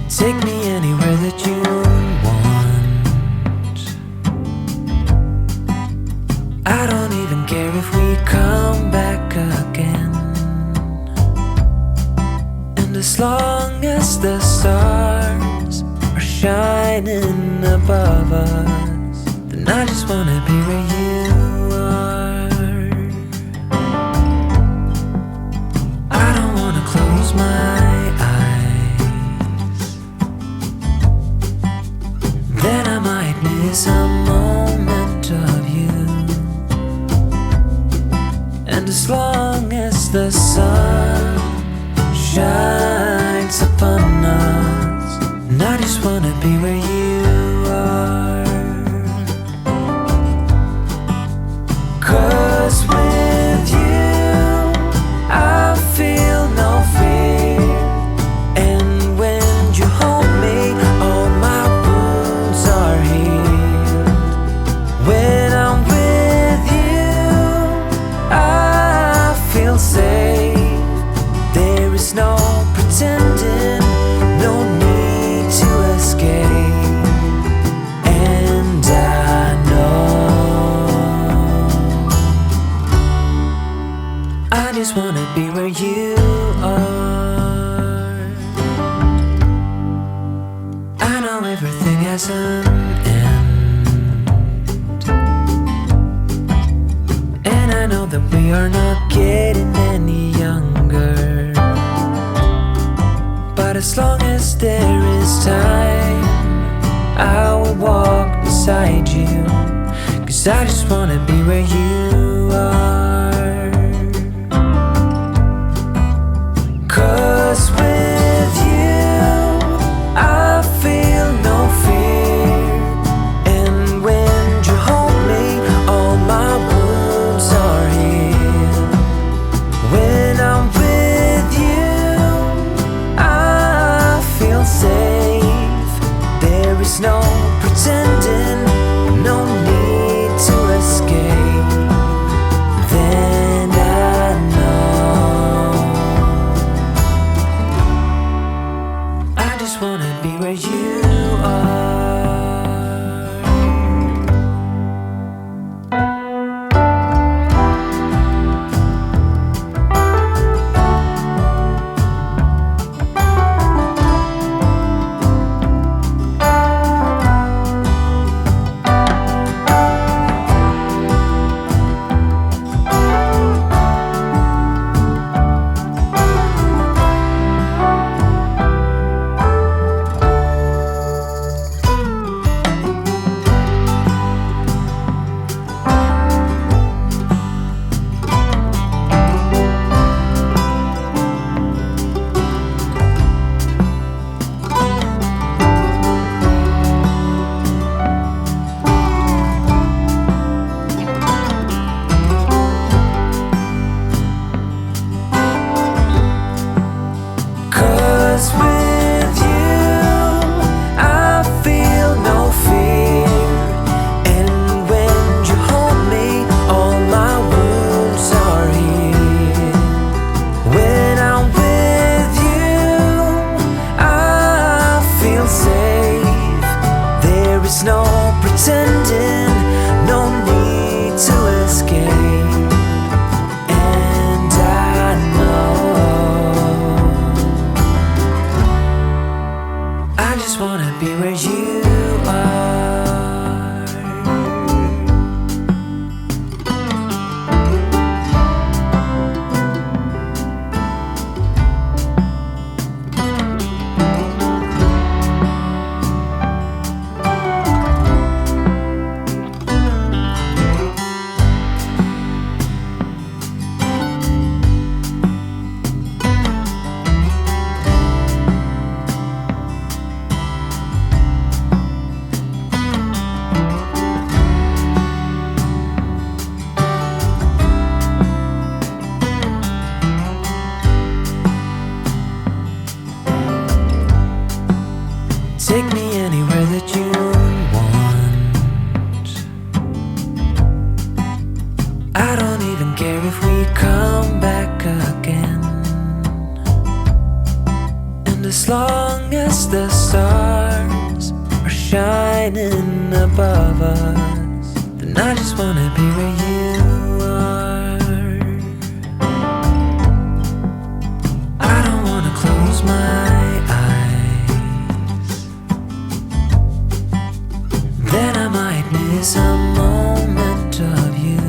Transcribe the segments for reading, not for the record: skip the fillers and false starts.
Take me anywhere that you want. I don't even care if we come back again. And as long as the stars are shining above us, then I just wanna be where you are. I don't wanna close my then I might miss a moment of you. And as long as the sun shines upon us, and I just wanna be where you are. 'Cause with you I feel no fear. And when you hold me, all my wounds are healed. When I'm with you, I feel safe. There is no pretending, no need to escape. And I know I just wanna be where you are. I know everything has an end, and I know that we are not getting any younger. But as long as there is time, I will walk beside you. 'Cause I just wanna be where you are. 'Cause with you I feel no fear. And when you hold me, all my wounds are healed. When I'm with you, I feel safe. There is no pretending, no need to escape. Then don't care if we come back again. And as long as the stars are shining above us, then I just wanna be where you are. I don't wanna close my eyes, then I might miss a moment of you.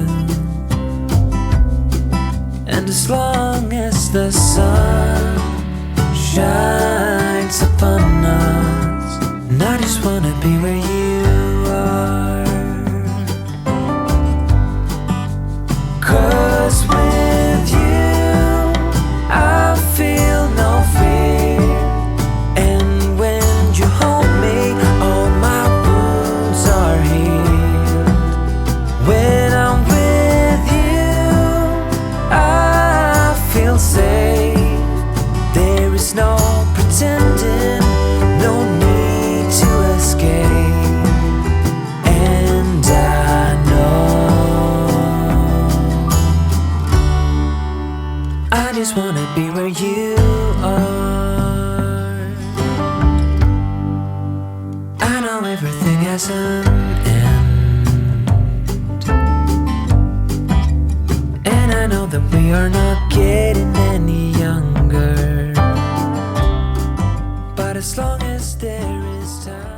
And as long as the sun shines upon us, and I just wanna be where you are. 'Cause with you I feel no fear, and when you hold me all my wounds are healed. When I'm with you I feel safe. There is no pretending, no need to escape. And I know I just wanna be where you are. I know everything has an end, and I know that we are not getting any younger. But as long as there is time